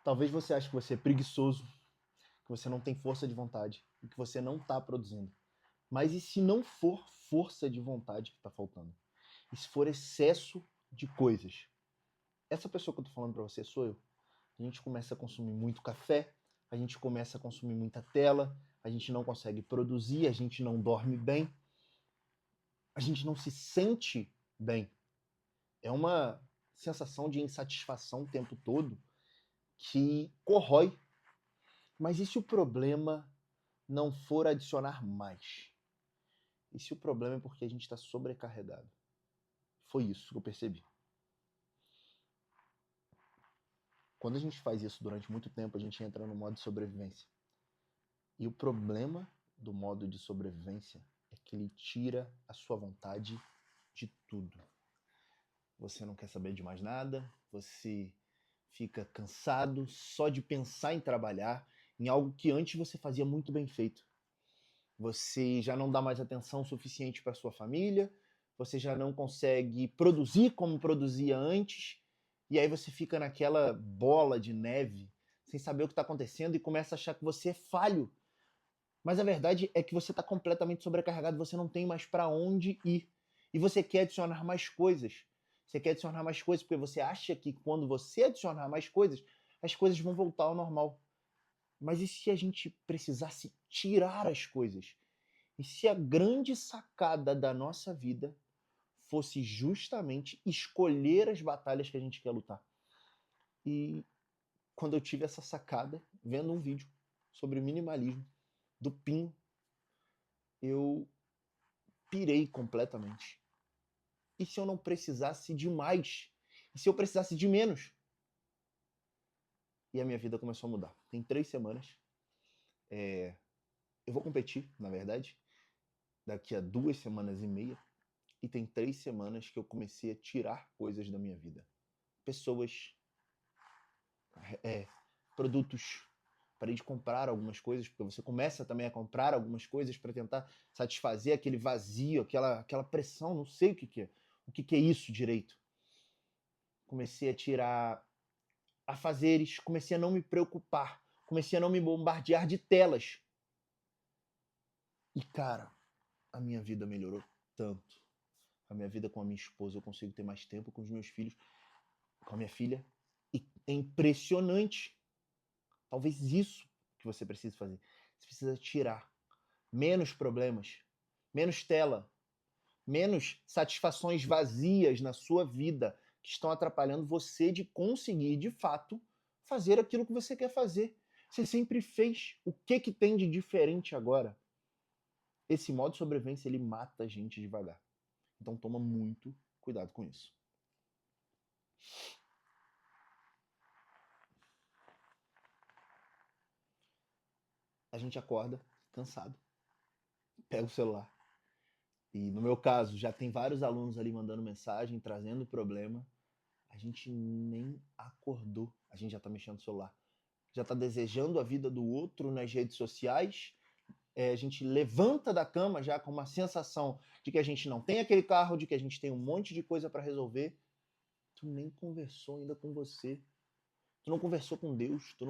Talvez você ache que você é preguiçoso, que você não tem força de vontade e que você não está produzindo. Mas e se não for força de vontade que está faltando? E se for excesso de coisas? Essa pessoa que eu tô falando para você sou eu. A gente começa a consumir muito café, a gente começa a consumir muita tela, a gente não consegue produzir, a gente não dorme bem, a gente não se sente bem. É uma sensação de insatisfação o tempo todo que corrói. Mas e se o problema não for adicionar mais? E se o problema é porque a gente está sobrecarregado? Foi isso que eu percebi. Quando a gente faz isso durante muito tempo, a gente entra no modo de sobrevivência. E o problema do modo de sobrevivência é que ele tira a sua vontade de tudo. Você não quer saber de mais nada, você fica cansado só de pensar em trabalhar em algo que antes você fazia muito bem feito. Você já não dá mais atenção suficiente para sua família, você já não consegue produzir como produzia antes, e aí você fica naquela bola de neve, sem saber o que está acontecendo e começa a achar que você é falho. Mas a verdade é que você está completamente sobrecarregado, você não tem mais para onde ir. E você quer adicionar mais coisas. Você quer adicionar mais coisas porque você acha que quando você adicionar mais coisas, as coisas vão voltar ao normal. Mas e se a gente precisasse tirar as coisas? E se a grande sacada da nossa vida fosse justamente escolher as batalhas que a gente quer lutar? E quando eu tive essa sacada, vendo um vídeo sobre minimalismo do Pinho, eu pirei completamente. E se eu não precisasse de mais? E se eu precisasse de menos? E a minha vida começou a mudar. Tem 3 semanas. Eu vou competir, na verdade, daqui a 2 semanas e meia. E tem 3 semanas que eu comecei a tirar coisas da minha vida. Pessoas, produtos. Parei de comprar algumas coisas, porque você começa também a comprar algumas coisas para tentar satisfazer aquele vazio, aquela pressão, não sei o que é. O que é isso direito? Comecei a tirar afazeres, comecei a não me preocupar, comecei a não me bombardear de telas. E, cara, a minha vida melhorou tanto. A minha vida com a minha esposa, eu consigo ter mais tempo com os meus filhos, com a minha filha. E é impressionante. Talvez isso que você precisa fazer. Você precisa tirar menos problemas, menos tela, menos satisfações vazias na sua vida que estão atrapalhando você de conseguir, de fato, fazer aquilo que você quer fazer. Você sempre fez. O que tem de diferente agora? Esse modo de sobrevivência, ele mata a gente devagar. Então toma muito cuidado com isso. A gente acorda cansado, pega o celular. E no meu caso, já tem vários alunos ali mandando mensagem, trazendo problema. A gente nem acordou, a gente já tá mexendo no celular. Já tá desejando a vida do outro nas redes sociais. A gente levanta da cama já com uma sensação de que a gente não tem aquele carro, de que a gente tem um monte de coisa para resolver. Tu nem conversou ainda com você. Tu não conversou com Deus. Tu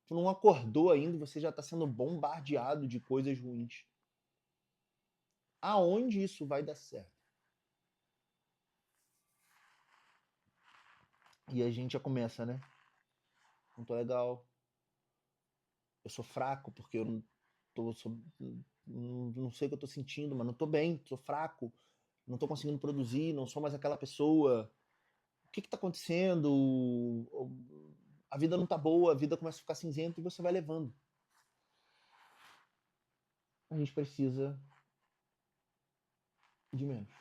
não acordou ainda e você já tá sendo bombardeado de coisas ruins. Aonde isso vai dar certo? E a gente já começa, né? Não tô legal. Eu sou fraco porque eu não tô. Não sei o que eu tô sentindo, mas não tô bem, sou fraco. Não tô conseguindo produzir, não sou mais aquela pessoa. O que tá acontecendo? A vida não tá boa, a vida começa a ficar cinzenta e você vai levando. A gente precisa de menos.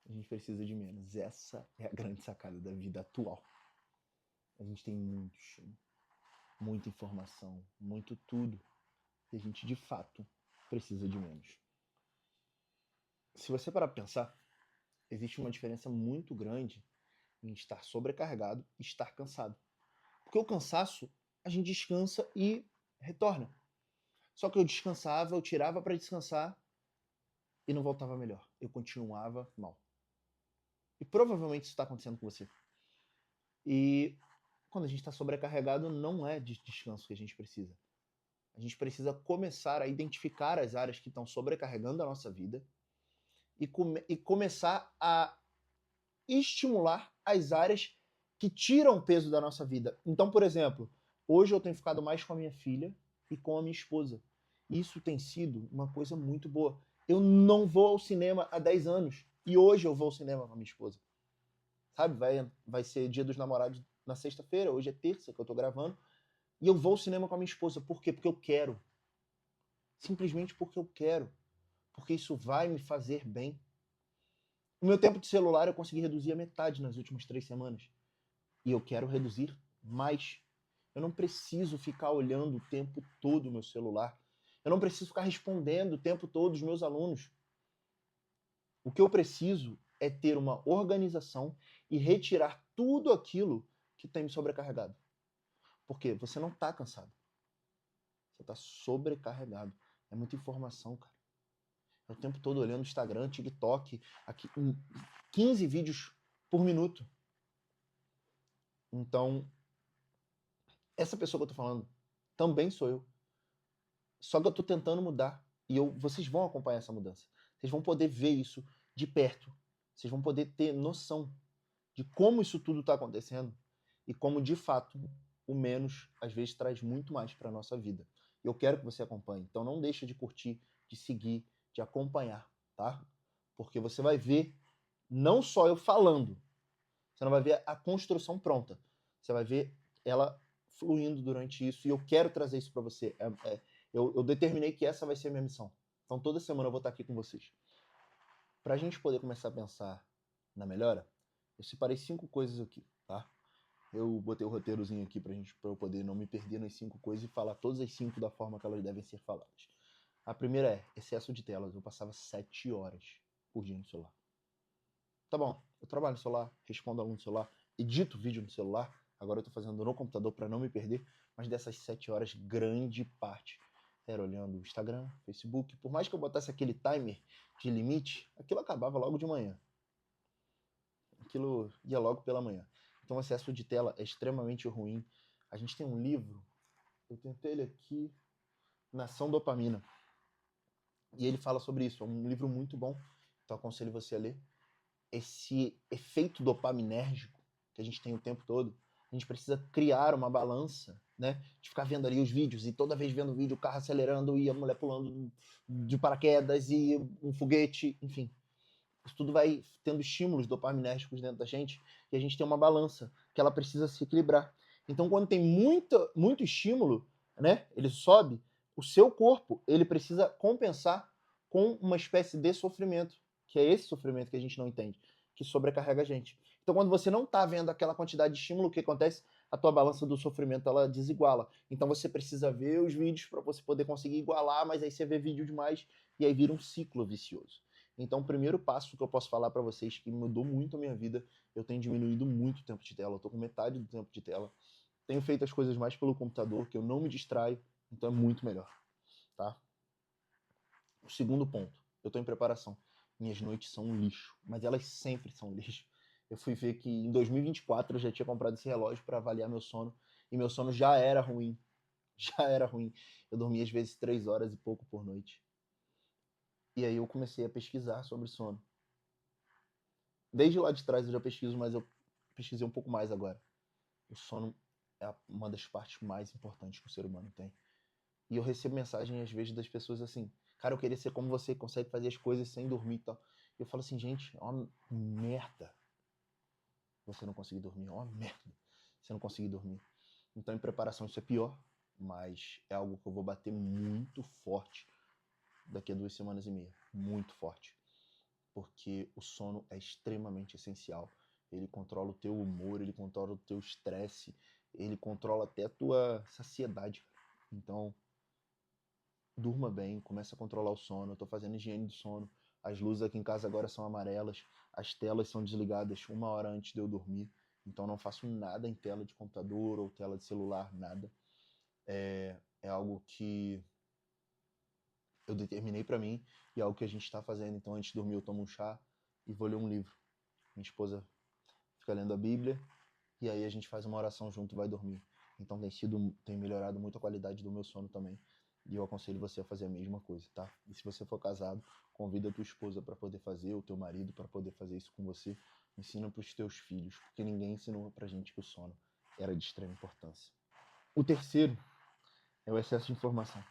A gente precisa de menos. Essa é a grande sacada da vida atual. A gente tem muita informação, muito tudo. E a gente, de fato, precisa de menos. Se você parar para pensar, existe uma diferença muito grande em estar sobrecarregado e estar cansado. Porque o cansaço, a gente descansa e retorna. Só que eu descansava, eu tirava para descansar e não voltava melhor. Eu continuava mal. E provavelmente isso está acontecendo com você. E Quando a gente está sobrecarregado, não é de descanso que a gente precisa. A gente precisa começar a identificar as áreas que estão sobrecarregando a nossa vida e começar a estimular as áreas que tiram o peso da nossa vida. Então, por exemplo, hoje eu tenho ficado mais com a minha filha e com a minha esposa. Isso tem sido uma coisa muito boa. Eu não vou ao cinema há 10 anos e hoje eu vou ao cinema com a minha esposa. Sabe? Vai ser Dia dos Namorados na sexta-feira, hoje é terça que eu tô gravando, e eu vou ao cinema com a minha esposa. Por quê? Porque eu quero. Simplesmente porque eu quero. Porque isso vai me fazer bem. O meu tempo de celular eu consegui reduzir a metade nas últimas 3 semanas. E eu quero reduzir mais. Eu não preciso ficar olhando o tempo todo o meu celular. Eu não preciso ficar respondendo o tempo todo os meus alunos. O que eu preciso é ter uma organização e retirar tudo aquilo que tem me sobrecarregado. Porque você não está cansado. Você está sobrecarregado. É muita informação, cara. É o tempo todo olhando Instagram, TikTok, aqui, 15 vídeos por minuto. Então, essa pessoa que eu tô falando também sou eu. Só que eu tô tentando mudar. E vocês vão acompanhar essa mudança. Vocês vão poder ver isso de perto. Vocês vão poder ter noção de como isso tudo está acontecendo e como, de fato, o menos, às vezes, traz muito mais para a nossa vida. Eu quero que você acompanhe. Então não deixa de curtir, de seguir, de acompanhar, tá? Porque você vai ver não só eu falando, você não vai ver a construção pronta. Você vai ver ela fluindo durante isso e eu quero trazer isso para você. Eu determinei que essa vai ser a minha missão. Então toda semana eu vou estar aqui com vocês. Para a gente poder começar a pensar na melhora, eu separei 5 coisas aqui, tá? Eu botei o roteirozinho aqui pra eu poder não me perder nas 5 coisas e falar todas as 5 da forma que elas devem ser faladas. A primeira é excesso de telas. Eu passava 7 horas por dia no celular. Tá bom, eu trabalho no celular, respondo aluno no celular, edito vídeo no celular. Agora eu tô fazendo no computador para não me perder. Mas dessas 7 horas, grande parte era olhando o Instagram, Facebook. Por mais que eu botasse aquele timer de limite, aquilo acabava logo de manhã. Aquilo ia logo pela manhã. Então o excesso de tela é extremamente ruim. A gente tem um livro, eu tentei ele aqui, Nação Dopamina. E ele fala sobre isso, é um livro muito bom, então aconselho você a ler. Esse efeito dopaminérgico que a gente tem o tempo todo, a gente precisa criar uma balança, né? De ficar vendo ali os vídeos e toda vez vendo o vídeo, o carro acelerando e a mulher pulando de paraquedas e um foguete, enfim. Isso tudo vai tendo estímulos dopaminérgicos dentro da gente e a gente tem uma balança que ela precisa se equilibrar. Então, quando tem muito estímulo, né, ele sobe, o seu corpo ele precisa compensar com uma espécie de sofrimento, que é esse sofrimento que a gente não entende, que sobrecarrega a gente. Então, quando você não está vendo aquela quantidade de estímulo, o que acontece? A tua balança do sofrimento ela desiguala. Então, você precisa ver os vídeos para você poder conseguir igualar, mas aí você vê vídeo demais e aí vira um ciclo vicioso. Então, o primeiro passo que eu posso falar para vocês que mudou muito a minha vida, eu tenho diminuído muito o tempo de tela, eu tô com metade do tempo de tela. Tenho feito as coisas mais pelo computador, que eu não me distraio, então é muito melhor, tá? O segundo ponto, eu tô em preparação. Minhas noites são um lixo, mas elas sempre são um lixo. Eu fui ver que em 2024 eu já tinha comprado esse relógio para avaliar meu sono, e meu sono já era ruim. Já era ruim. Eu dormia às vezes 3 horas e pouco por noite. E aí eu comecei a pesquisar sobre sono. Desde lá de trás eu já pesquiso, mas eu pesquisei um pouco mais agora. O sono é uma das partes mais importantes que o ser humano tem. E eu recebo mensagem às vezes das pessoas assim, cara, eu queria ser como você, que consegue fazer as coisas sem dormir e tal. E eu falo assim, gente, é uma merda você não conseguir dormir, é uma merda você não conseguir dormir. Então, em preparação, isso é pior, mas é algo que eu vou bater muito forte daqui a 2 semanas e meia. Muito forte. Porque o sono é extremamente essencial. Ele controla o teu humor, ele controla o teu estresse, ele controla até a tua saciedade. Então, durma bem, comece a controlar o sono. Eu tô fazendo higiene do sono. As luzes aqui em casa agora são amarelas, as telas são desligadas 1 hora antes de eu dormir. Então não faço nada em tela de computador ou tela de celular, nada. É algo que eu determinei pra mim e é algo que a gente tá fazendo. Então antes de dormir eu tomo um chá e vou ler um livro. Minha esposa fica lendo a Bíblia e aí a gente faz uma oração junto e vai dormir. Então tem melhorado muito a qualidade do meu sono também. E eu aconselho você a fazer a mesma coisa, tá? E se você for casado, convida a tua esposa para poder fazer, o teu marido para poder fazer isso com você. Ensina para os teus filhos, porque ninguém ensinou pra gente que o sono era de extrema importância. O terceiro é o excesso de informação.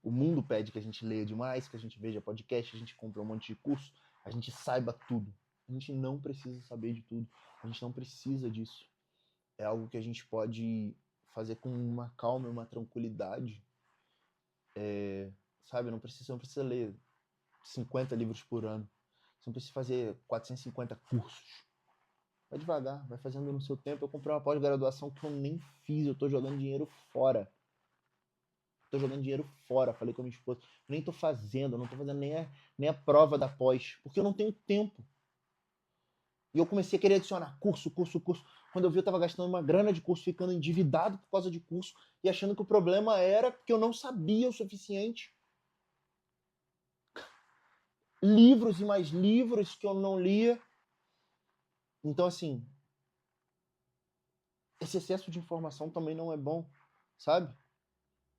O mundo pede que a gente leia demais, que a gente veja podcast, a gente compra um monte de curso, a gente saiba tudo. A gente não precisa saber de tudo, a gente não precisa disso. É algo que a gente pode fazer com uma calma e uma tranquilidade. Sabe, não precisa ler 50 livros por ano. Você não precisa fazer 450 cursos. Vai devagar, vai fazendo no seu tempo. Eu comprei uma pós-graduação que eu nem fiz, eu tô jogando dinheiro fora. Falei com a minha esposa, nem tô fazendo, não tô fazendo nem a prova da pós, porque eu não tenho tempo. E eu comecei a querer adicionar curso. Quando eu vi, eu tava gastando uma grana de curso, ficando endividado por causa de curso e achando que o problema era que eu não sabia o suficiente. Livros e mais livros que eu não lia. Então, assim, esse excesso de informação também não é bom, sabe?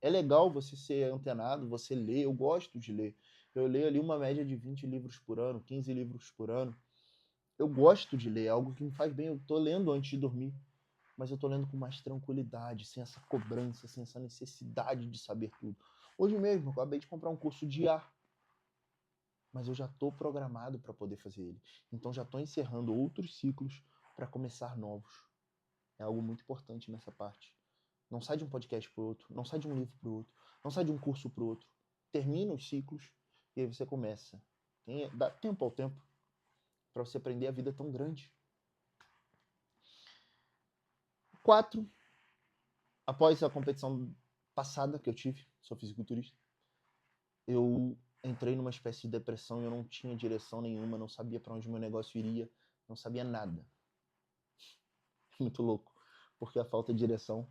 É legal você ser antenado, você ler, eu gosto de ler. Eu leio ali uma média de 20 livros por ano, 15 livros por ano. Eu gosto de ler, é algo que me faz bem. Eu tô lendo antes de dormir, mas eu tô lendo com mais tranquilidade, sem essa cobrança, sem essa necessidade de saber tudo. Hoje mesmo, eu acabei de comprar um curso de IA, mas eu já tô programado para poder fazer ele. Então já tô encerrando outros ciclos para começar novos. É algo muito importante nessa parte. Não sai de um podcast pro outro, não sai de um livro pro outro, não sai de um curso pro outro. Termina os ciclos e aí você começa. Dá tempo ao tempo para você aprender a vida tão grande. 4. Após a competição passada que eu tive, sou fisiculturista, eu entrei numa espécie de depressão, eu não tinha direção nenhuma, não sabia para onde meu negócio iria, não sabia nada. Muito louco, porque a falta de direção,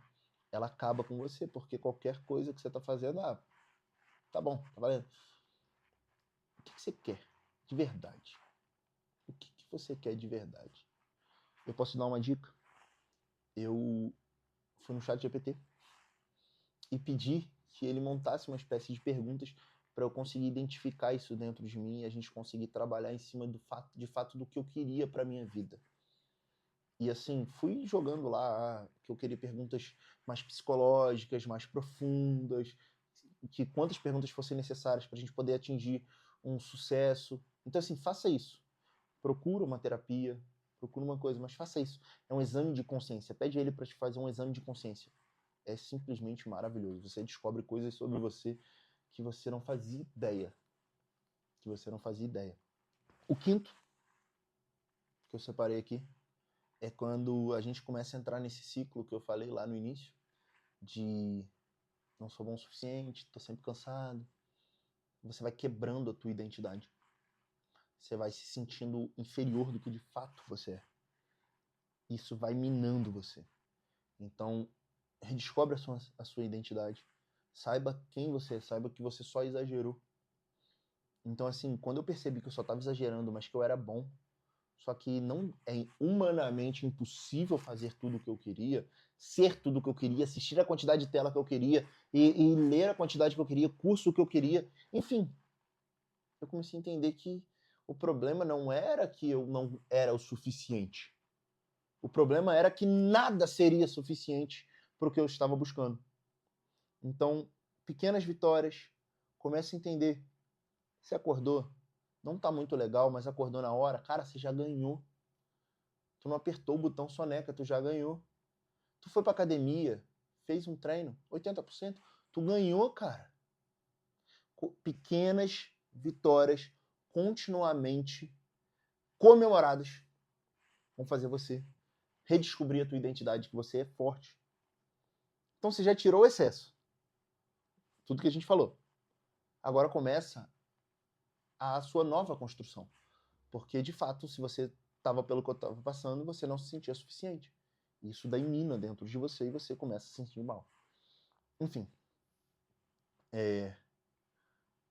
ela acaba com você, porque qualquer coisa que você tá fazendo, tá bom, tá valendo. O que você quer de verdade? O que você quer de verdade? Eu posso dar uma dica? Eu fui no chat GPT e pedi que ele montasse uma espécie de perguntas para eu conseguir identificar isso dentro de mim e a gente conseguir trabalhar em cima de fato do que eu queria para minha vida. E assim, fui jogando lá que eu queria perguntas mais psicológicas, mais profundas, que quantas perguntas fossem necessárias para a gente poder atingir um sucesso. Então assim, faça isso. Procura uma terapia, procura uma coisa, mas faça isso. É um exame de consciência. Pede a ele para te fazer um exame de consciência. É simplesmente maravilhoso. Você descobre coisas sobre você que você não fazia ideia. O quinto que eu separei aqui é quando a gente começa a entrar nesse ciclo que eu falei lá no início, de não sou bom o suficiente, tô sempre cansado. Você vai quebrando a tua identidade. Você vai se sentindo inferior do que de fato você é. Isso vai minando você. Então, redescobre a sua identidade. Saiba quem você é, saiba que você só exagerou. Então, assim, quando eu percebi que eu só estava exagerando, mas que eu era bom, só que não é humanamente impossível fazer tudo o que eu queria, ser tudo o que eu queria, assistir a quantidade de tela que eu queria e ler a quantidade que eu queria, curso que eu queria, enfim. Eu comecei a entender que o problema não era que eu não era o suficiente. O problema era que nada seria suficiente para o que eu estava buscando. Então, pequenas vitórias, comece a entender. Você acordou, não está muito legal, mas acordou na hora, cara, você já ganhou. Tu não apertou o botão soneca, tu já ganhou. Tu foi pra academia, fez um treino, 80%, tu ganhou, cara. Pequenas vitórias continuamente comemoradas vão fazer você redescobrir a tua identidade, que você é forte. Então você já tirou o excesso. Tudo que a gente falou. Agora começa a sua nova construção. Porque, de fato, se você estava pelo que eu estava passando, você não se sentia suficiente. Isso daí mina dentro de você e você começa a se sentir mal. Enfim.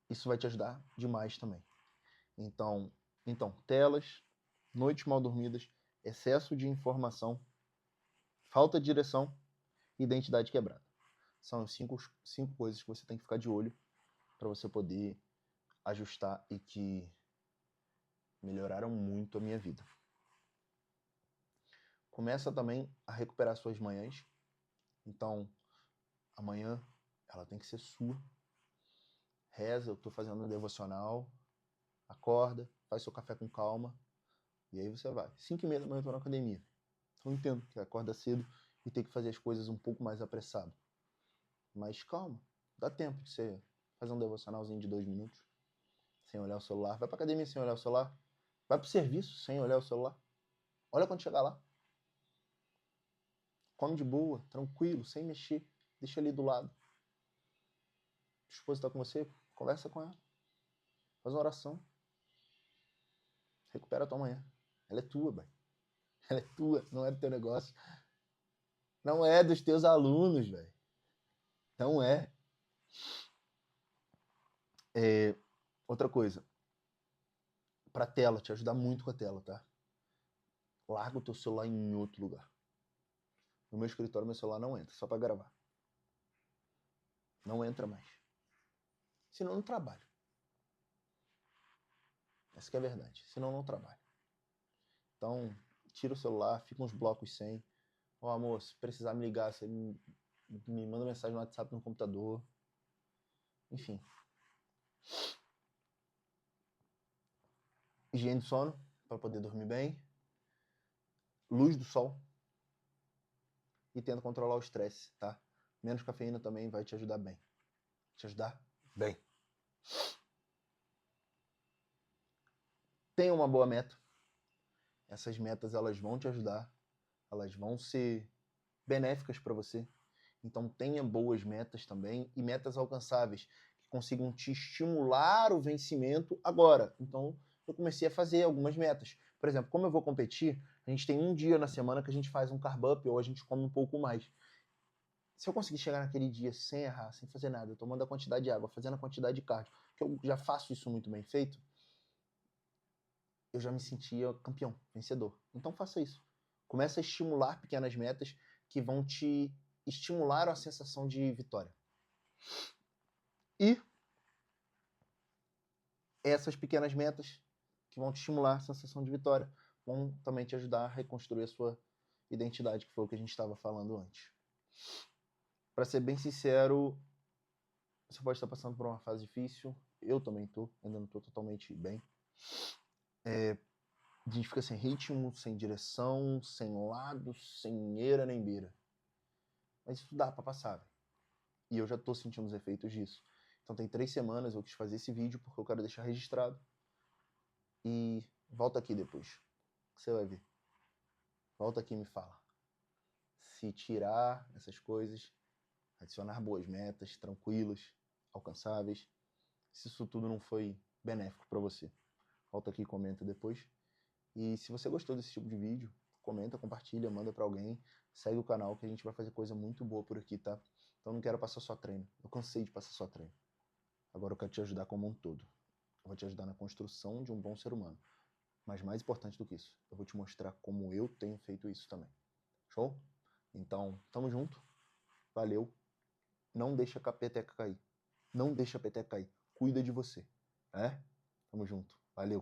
Isso vai te ajudar demais também. Então, telas, noites mal dormidas, excesso de informação, falta de direção e identidade quebrada. São as cinco coisas que você tem que ficar de olho para você poder ajustar e que melhoraram muito a minha vida. Começa também a recuperar suas manhãs. Então, amanhã ela tem que ser sua. Reza, eu estou fazendo um devocional, acorda, faz seu café com calma, e aí você vai. 5h30 da manhã eu estou na academia. Então eu entendo que acorda cedo e tem que fazer as coisas um pouco mais apressado. Mas calma, dá tempo de você fazer um devocionalzinho de 2 minutos, sem olhar o celular. Vai pra academia sem olhar o celular. Vai pro serviço sem olhar o celular. Olha quando chegar lá. Come de boa, tranquilo, sem mexer. Deixa ali do lado. A esposa tá com você, conversa com ela. Faz uma oração. Recupera a tua manhã. Ela é tua, velho. Ela é tua, não é do teu negócio. Não é dos teus alunos, velho. Não é. Outra coisa. Pra tela, te ajudar muito com a tela, tá? Larga o teu celular em outro lugar. No meu escritório, meu celular não entra, só pra gravar. Não entra mais. Senão eu não trabalho. Essa que é a verdade. Senão eu não trabalho. Então, tira o celular, fica uns blocos sem. Ó, amor, se precisar me ligar, você me manda mensagem no WhatsApp no computador. Enfim. Higiene do sono, para poder dormir bem. Luz do sol. E tenta controlar o estresse, tá? Menos cafeína também vai te ajudar bem. Te ajudar bem. Tenha uma boa meta. Essas metas, elas vão te ajudar. Elas vão ser benéficas para você. Então tenha boas metas também e metas alcançáveis que consigam te estimular o vencimento agora. Então eu comecei a fazer algumas metas. Por exemplo, como eu vou competir, a gente tem um dia na semana que a gente faz um carb up ou a gente come um pouco mais. Se eu conseguir chegar naquele dia sem errar, sem fazer nada, tomando a quantidade de água, fazendo a quantidade de cardio, que eu já faço isso muito bem feito, eu já me sentia campeão, vencedor. Então faça isso. Comece a estimular pequenas metas que vão te estimular a sensação de vitória. E essas pequenas metas que vão te estimular a sensação de vitória vão também te ajudar a reconstruir a sua identidade, que foi o que a gente estava falando antes. Para ser bem sincero, você pode estar passando por uma fase difícil, eu também estou, ainda não estou totalmente bem. A gente fica sem ritmo, sem direção, sem lado, sem eira nem beira. Mas isso dá para passar, véio. E eu já tô sentindo os efeitos disso. Então tem 3 semanas eu quis fazer esse vídeo porque eu quero deixar registrado. E volta aqui depois. Você vai ver. Volta aqui e me fala. Se tirar essas coisas, adicionar boas metas, tranquilas, alcançáveis, se isso tudo não foi benéfico para você. Volta aqui e comenta depois. E se você gostou desse tipo de vídeo, comenta, compartilha, manda para alguém. Segue o canal que a gente vai fazer coisa muito boa por aqui, tá? Então não quero passar só treino. Eu cansei de passar só treino. Agora eu quero te ajudar como um todo. Eu vou te ajudar na construção de um bom ser humano. Mas mais importante do que isso, eu vou te mostrar como eu tenho feito isso também. Show? Então, tamo junto. Valeu. Não deixa a peteca cair. Não deixa a peteca cair. Cuida de você. Tamo junto. Valeu.